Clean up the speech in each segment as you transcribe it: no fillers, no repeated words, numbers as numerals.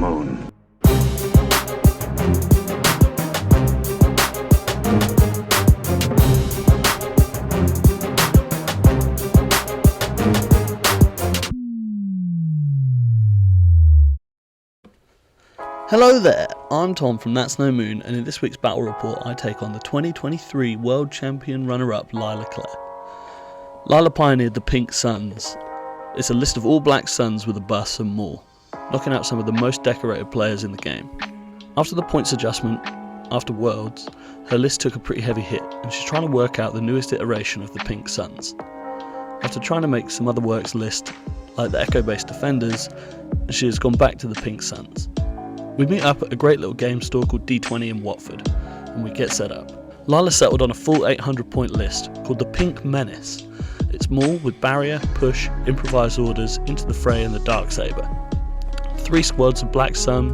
moon. Hello there, I'm Tom from That's No Moon, and in this week's battle report I take on the 2023 World Champion runner-up Lyla. Lyla pioneered the Pink Suns. It's a list of all black suns with a bus and more, knocking out some of the most decorated players in the game. After the points adjustment, after Worlds, her list took a pretty heavy hit, and she's trying to work out the newest iteration of the Pink Suns. After trying to make some other works list, like the Echo-based Defenders, she has gone back to the Pink Suns. We meet up at a great little game store called D20 in Watford, and we get set up. Lyla settled on a full 800 point list called the Pink Menace. It's Maul with Barrier, Push, Improvised Orders, Into the Fray and the Darksaber. 3 squads of Black Sun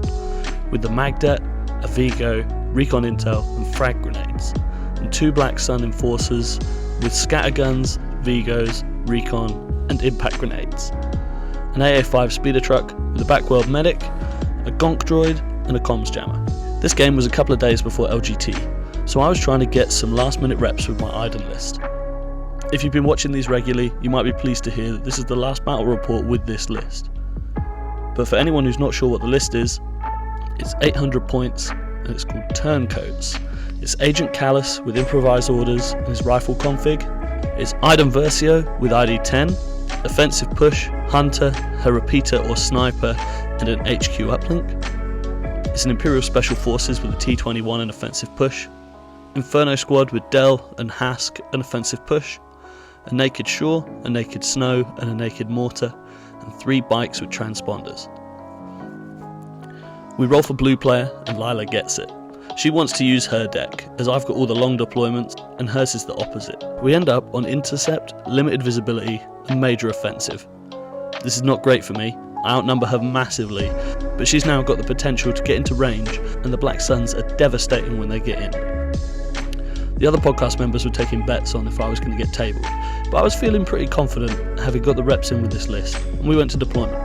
with the Magdet, a Vigo, Recon Intel and Frag Grenades, and 2 Black Sun Enforcers with Scatterguns, Vigos, Recon and Impact Grenades. An AA5 Speeder Truck with a Backworld Medic, a Gonk Droid and a Comms Jammer. This game was a couple of days before LGT, so I was trying to get some last minute reps with my Iden list. If you've been watching these regularly, you might be pleased to hear that this is the last battle report with this list. But for anyone who's not sure what the list is, it's 800 points and it's called Turncoats. It's Agent Callus with Improvised Orders and his rifle config. It's Iden Versio with ID 10, Offensive Push, Hunter, her repeater or sniper and an HQ uplink. It's an Imperial Special Forces with a T-21 and Offensive Push. Inferno Squad with Del and Hask and Offensive Push. A Naked Shore, a Naked Snow and a Naked Mortar. And 3 bikes with transponders. We roll for blue player and Lyla gets it. She wants to use her deck, as I've got all the long deployments and hers is the opposite. We end up on Intercept, Limited Visibility and Major Offensive. This is not great for me, I outnumber her massively, but she's now got the potential to get into range and the Black Suns are devastating when they get in. The other podcast members were taking bets on if I was going to get tabled, but I was feeling pretty confident having got the reps in with this list, and we went to deployment.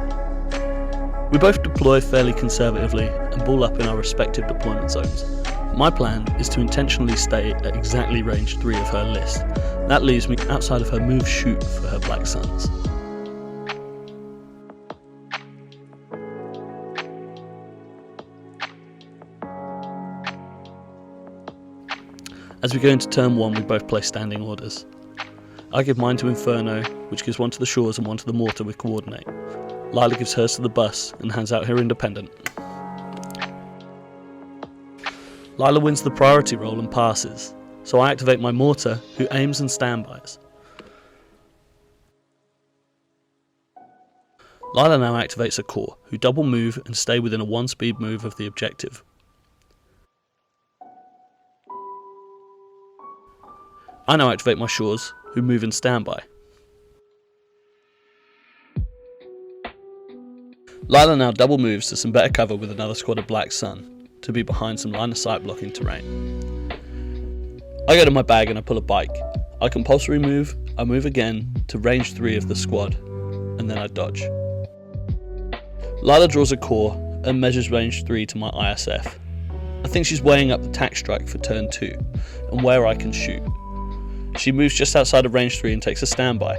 We both deploy fairly conservatively and ball up in our respective deployment zones. My plan is to intentionally stay at exactly range 3 of her list. That leaves me outside of her move shoot for her Black Suns. As we go into turn 1, we both play standing orders. I give mine to Inferno, which gives one to the Shores and one to the Mortar with Coordinate. Lyla gives hers to the Bus and hands out her Independent. Lyla wins the priority roll and passes, so I activate my Mortar, who aims and standbys. Lyla now activates a Core, who double move and stay within a 1 speed move of the objective. I now activate my Shores, who move in standby. Lyla now double moves to some better cover with another squad of Black Sun, to be behind some line of sight blocking terrain. I go to my bag and I pull a bike. I compulsory move, I move again to range 3 of the squad, and then I dodge. Lyla draws a Core and measures range 3 to my ISF. I think she's weighing up the tack strike for turn 2, and where I can shoot. She moves just outside of range 3 and takes a standby.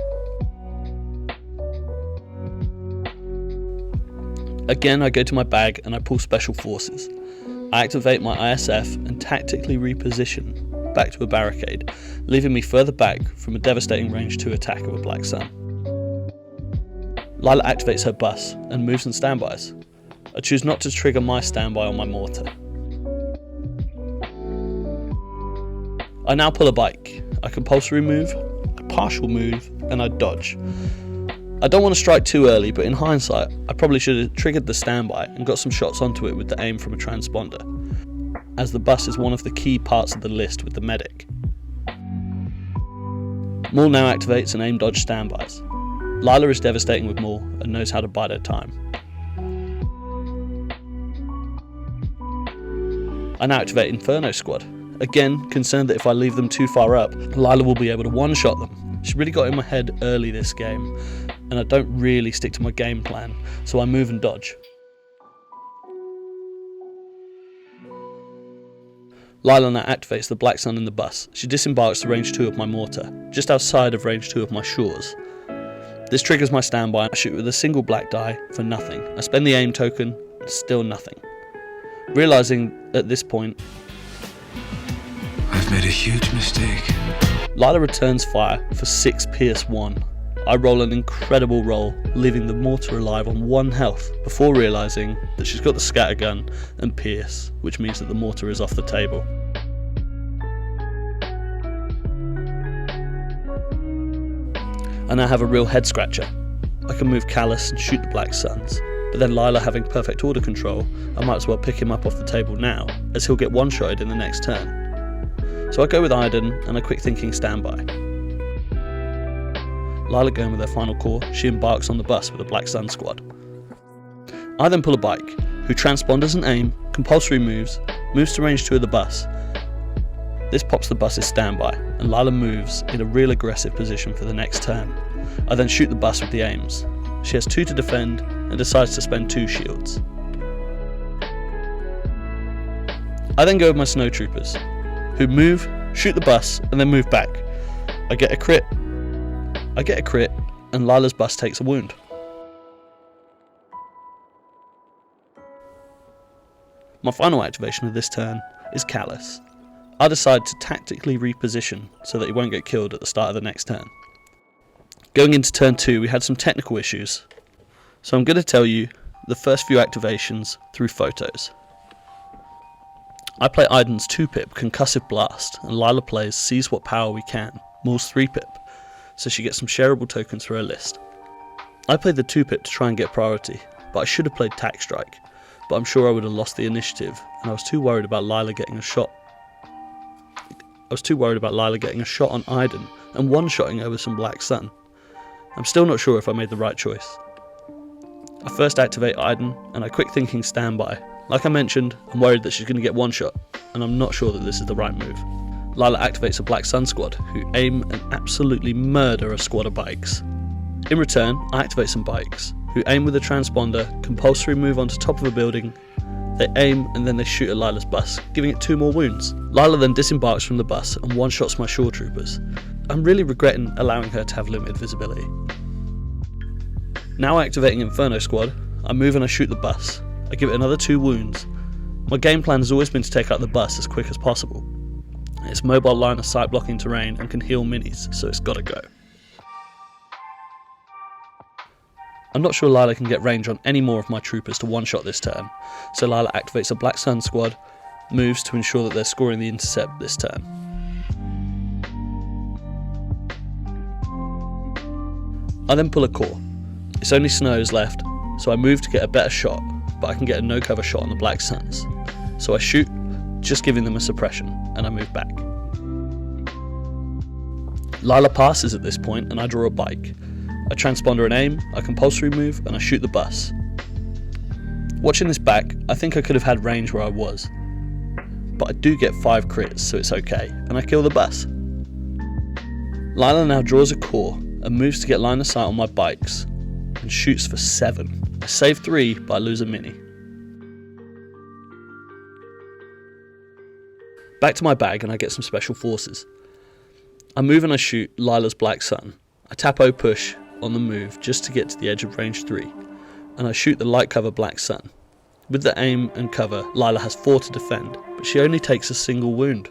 Again I go to my bag and I pull Special Forces. I activate my ISF and tactically reposition back to a barricade, leaving me further back from a devastating range 2 attack of a Black Sun. Lyla activates her Bus and moves and standbys. I choose not to trigger my standby on my Mortar. I now pull a bike. I compulsory move, I partial move, and I dodge. I don't want to strike too early, but in hindsight, I probably should have triggered the standby and got some shots onto it with the aim from a transponder, as the Bus is one of the key parts of the list with the medic. Maul now activates and aim dodge standbys. Lyla is devastating with Maul and knows how to bide her time. I now activate Inferno Squad. Again, concerned that if I leave them too far up, Lyla will be able to one-shot them. She really got in my head early this game, and I don't really stick to my game plan, so I move and dodge. Lyla now activates the Black Sun in the bus. She disembarks to range 2 of my mortar, just outside of range 2 of my shores. This triggers my standby. I shoot with a single black die for nothing. I spend the aim token, still nothing. Realising at this point, I've made a huge mistake. Lyla returns fire for 6 Pierce 1. I roll an incredible roll, leaving the mortar alive on 1 health, before realising that she's got the scattergun and Pierce, which means that the mortar is off the table. I now have a real head scratcher. I can move Callus and shoot the Black Suns, but then Lyla having perfect order control, I might as well pick him up off the table now, as he'll get one-shotted in the next turn. So I go with Iden and a quick thinking standby. Lyla going with her final core, she embarks on the bus with a Black Sun squad. I then pull a bike, who transponders and aim, compulsory moves to range 2 of the bus. This pops the bus's standby, and Lyla moves in a real aggressive position for the next turn. I then shoot the bus with the aims. She has 2 to defend, and decides to spend 2 shields. I then go with my snow troopers, who move, shoot the bus, and then move back. I get a crit, and Lyla's bus takes a wound. My final activation of this turn is Callus. I decide to tactically reposition so that he won't get killed at the start of the next turn. Going into turn 2, we had some technical issues, so I'm going to tell you the first few activations through photos. I play Iden's 2-pip Concussive Blast, and Lyla plays Seize What Power We Can, Maul's 3-pip, so she gets some shareable tokens for her list. I played the 2-pip to try and get priority, but I should have played Tack Strike, but I'm sure I would have lost the initiative, and I was too worried about Lyla getting a shot on Iden and one-shotting over some Black Sun. I'm still not sure if I made the right choice. I first activate Iden and I quick thinking standby. Like I mentioned, I'm worried that she's going to get one shot, and I'm not sure that this is the right move. Lyla activates a Black Sun squad, who aim and absolutely murder a squad of bikes. In return, I activate some bikes, who aim with a transponder, compulsory move onto top of a building. They aim and then they shoot at Lyla's bus, giving it 2 more wounds. Lyla then disembarks from the bus and one-shots my shore troopers. I'm really regretting allowing her to have limited visibility. Now activating Inferno squad, I move and I shoot the bus. I give it another 2 wounds. My game plan has always been to take out the bus as quick as possible. It's mobile line of sight blocking terrain and can heal minis, so it's gotta go. I'm not sure Lyla can get range on any more of my troopers to one-shot this turn, so Lyla activates a Black Sun squad, moves to ensure that they're scoring the intercept this turn. I then pull a core. It's only snows left, so I move to get a better shot, but I can get a no-cover shot on the Black Suns. So I shoot, just giving them a suppression, and I move back. Lyla passes at this point, and I draw a bike. I transponder and aim, I compulsory move, and I shoot the bus. Watching this back, I think I could have had range where I was, but I do get 5 crits, so it's okay, and I kill the bus. Lyla now draws a core and moves to get line of sight on my bikes, and shoots for 7. I save 3, but I lose a mini. Back to my bag and I get some special forces. I move and I shoot Lyla's Black Sun. I tap O push on the move just to get to the edge of range 3, and I shoot the light cover Black Sun. With the aim and cover, Lyla has 4 to defend, but she only takes a single wound.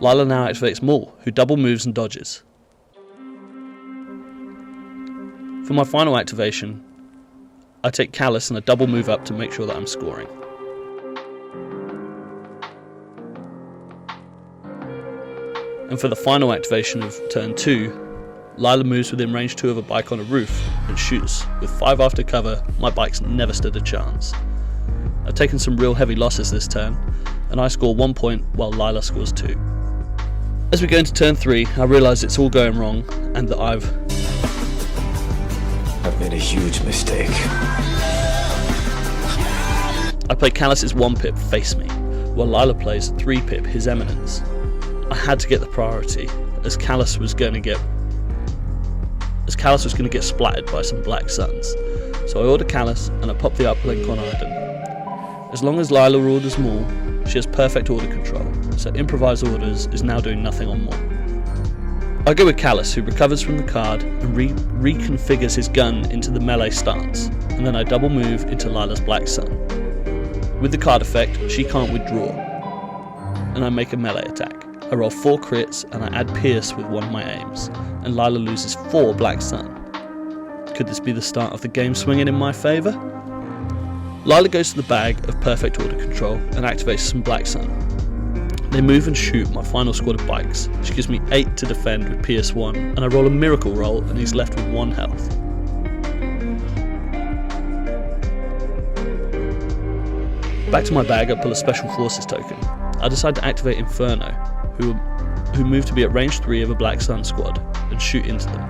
Lyla now activates Maul, who double moves and dodges. For my final activation, I take Callus and a double move up to make sure that I'm scoring. And for the final activation of turn 2, Lyla moves within range 2 of a bike on a roof and shoots. With 5 after cover, my bikes never stood a chance. I've taken some real heavy losses this turn, and I score 1 point while Lyla scores 2. As we go into turn 3, I realise it's all going wrong and that I've made a huge mistake. I play Callus's 1-pip Face Me, while Lyla plays 3-pip His Eminence. I had to get the priority, as Callus was going to get splattered by some Black Suns. So I order Callus and I pop the uplink on Iden. As long as Lyla orders Maul, she has perfect order control, so improvised orders is now doing nothing on Maul. I go with Callus, who recovers from the card and reconfigures his gun into the melee stance, and then I double move into Lyla's Black Sun. With the card effect, she can't withdraw, and I make a melee attack. I roll 4 crits and I add Pierce with one of my aims, and Lyla loses 4 Black Sun. Could this be the start of the game swinging in my favour? Lyla goes to the bag of perfect order control and activates some Black Sun. They move and shoot my final squad of bikes. She gives me 8 to defend with Pierce 1, and I roll a miracle roll and he's left with 1 health. Back to my bag, I pull a Special Forces token. I decide to activate Inferno, who move to be at range 3 of a Black Sun squad, and shoot into them.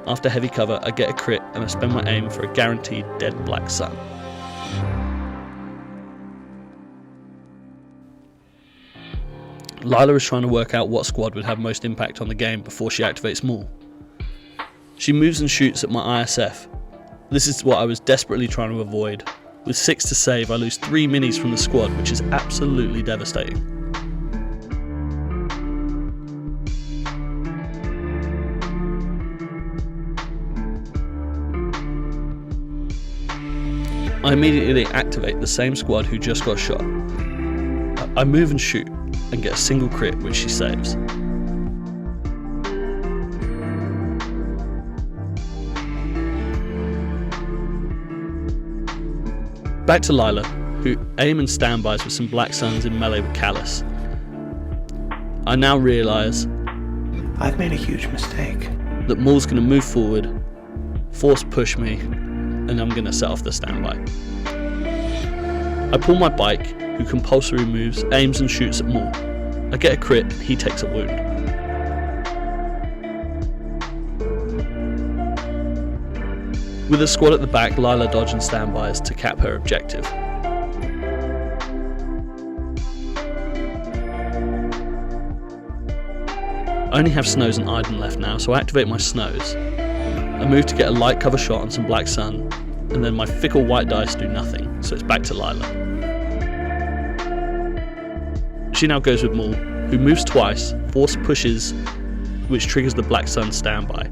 After heavy cover, I get a crit and I spend my aim for a guaranteed dead Black Sun. Lyla is trying to work out what squad would have most impact on the game before she activates Maul. She moves and shoots at my ISF. This is what I was desperately trying to avoid. With 6 to save, I lose 3 minis from the squad, which is absolutely devastating. I immediately activate the same squad who just got shot. I move and shoot, and get a single crit which she saves. Back to Lyla, who aim and standbys with some Black Suns in melee with Callus. I now realise I've made a huge mistake. that Maul's going to move forward, force push me, and I'm going to set off the standby. I pull my bike, who compulsory moves, aims and shoots at Maul. I get a crit and he takes a wound. With a squad at the back, Lyla dodge and standbys to cap her objective. I only have Snows and Iden left now, so I activate my Snows. I move to get a light cover shot on some Black Sun, and then my fickle white dice do nothing, so it's back to Lyla. She now goes with Maul, who moves twice, force pushes, which triggers the Black Sun standby.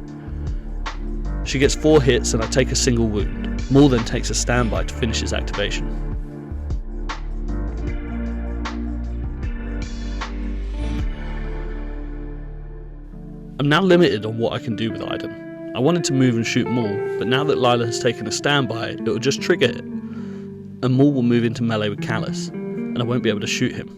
She gets 4 hits and I take a single wound. Maul then takes a standby to finish his activation. I'm now limited on what I can do with Iden. I wanted to move and shoot Maul, but now that Lyla has taken a standby, it will just trigger it, and Maul will move into melee with Callus, and I won't be able to shoot him.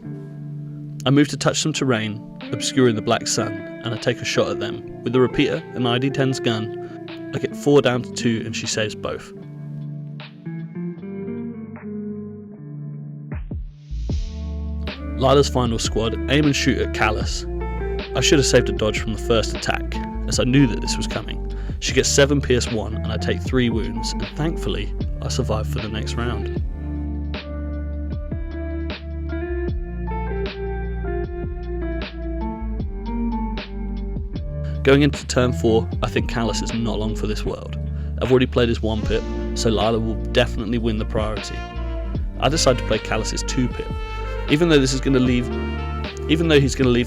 I move to touch some terrain, obscuring the Black Sun, and I take a shot at them. With the repeater and ID10's gun, I get 4 down to 2 and she saves both. Lyla's final squad aim and shoot at Callus. I should have saved a dodge from the first attack, as I knew that this was coming. She gets 7 Pierce 1 and I take 3 wounds, and thankfully I survive for the next round. Going into turn 4, I think Callus is not long for this world. I've already played his 1 pip, so Lyla will definitely win the priority. I decide to play Callus's 2 pip. Even though he's going to leave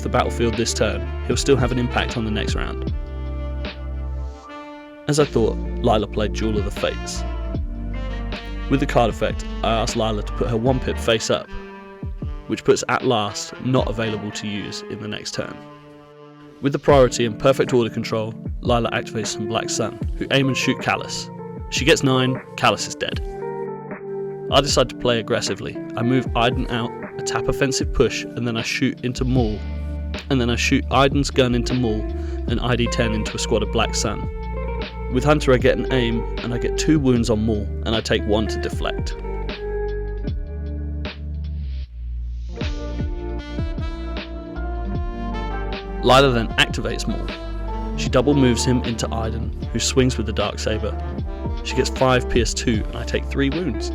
the battlefield this turn, he'll still have an impact on the next round. As I thought, Lyla played Duel of the Fates. With the card effect, I asked Lyla to put her 1 pip face up, which puts At Last not available to use in the next turn. With the priority and perfect order control, Lyla activates some Black Sun, who aim and shoot Callus. She gets 9, Callus is dead. I decide to play aggressively. I move Iden out, a tap offensive push, and then I shoot into Maul. And then I shoot Iden's gun into Maul, and ID10 into a squad of Black Sun. With Hunter I get an aim, and I get 2 wounds on Maul, and I take 1 to deflect. Lyla then activates Maul. She double moves him into Iden, who swings with the Darksaber. She gets 5 Pierce 2 and I take 3 wounds.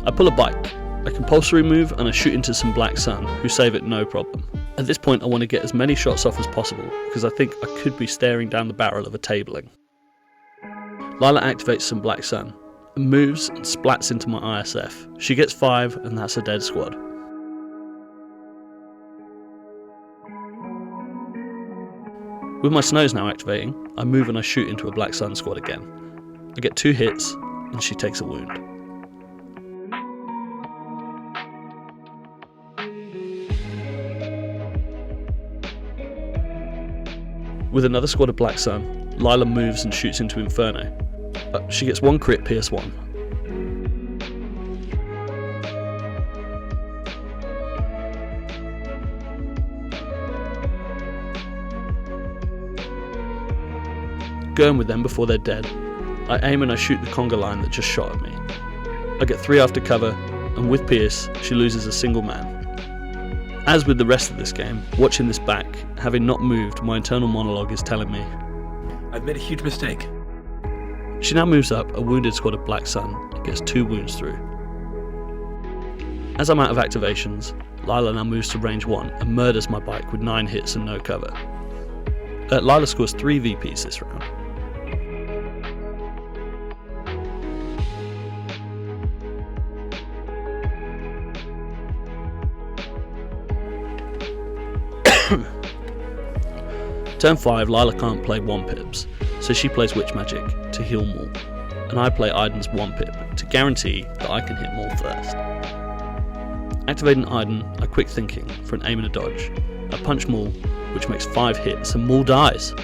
I pull a bike, a compulsory move, and I shoot into some Black Sun, who save it no problem. At this point I want to get as many shots off as possible, because I think I could be staring down the barrel of a tabling. Lyla activates some Black Sun. and moves and splats into my ISF. She gets 5 and that's a dead squad. With my snows now activating, I move and I shoot into a Black Sun squad again. I get 2 hits and she takes a wound. With another squad of Black Sun, Lyla moves and shoots into Inferno. She gets 1 crit Pierce 1. Going with them before they're dead, I aim and I shoot the conga line that just shot at me. I get 3 after cover, and with Pierce, she loses a single man. As with the rest of this game, watching this back, having not moved, my internal monologue is telling me, I've made a huge mistake. She now moves up a wounded squad of Black Sun and gets 2 wounds through. As I'm out of activations, Lyla now moves to range 1 and murders my bike with 9 hits and no cover. Lyla scores 3 VPs this round. Turn 5, Lyla can't play 1 pips, so she plays Witch Magic to heal Maul, and I play Iden's 1 pip to guarantee that I can hit Maul first. Activating Iden, I quick thinking for an aim and a dodge. I punch Maul, which makes 5 hits, and Maul dies.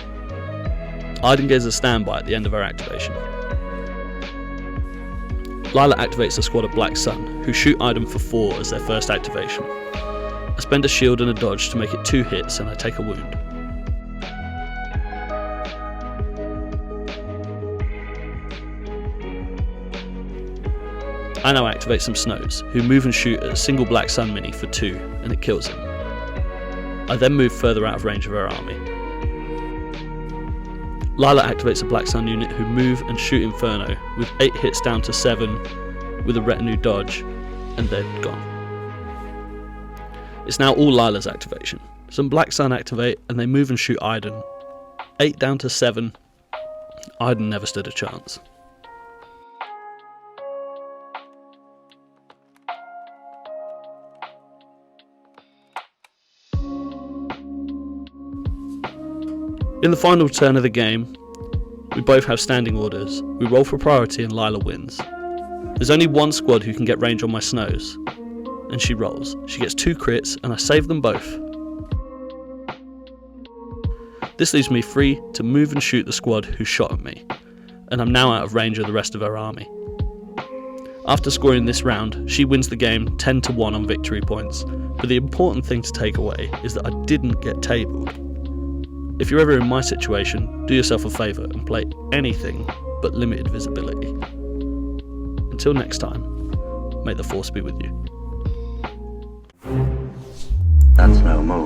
Iden gets a standby at the end of her activation. Lyla activates a squad of Black Sun, who shoot Iden for 4 as their first activation. I spend a shield and a dodge to make it 2 hits and I take a wound. I now activate some Snows, who move and shoot at a single Black Sun mini for 2, and it kills him. I then move further out of range of her army. Lyla activates a Black Sun unit who move and shoot Inferno, with 8 hits down to 7, with a retinue dodge, and they're gone. It's now all Lyla's activation. Some Black Sun activate, and they move and shoot Iden. 8 down to 7, Iden never stood a chance. In the final turn of the game, we both have standing orders. We roll for priority and Lyla wins. There's only 1 squad who can get range on my Snows, and she rolls. She gets 2 crits and I save them both. This leaves me free to move and shoot the squad who shot at me, and I'm now out of range of the rest of her army. After scoring this round, she wins the game 10-1 on victory points, but the important thing to take away is that I didn't get tabled. If you're ever in my situation, do yourself a favour and play anything but limited visibility. Until next time, may the Force be with you. That's no move.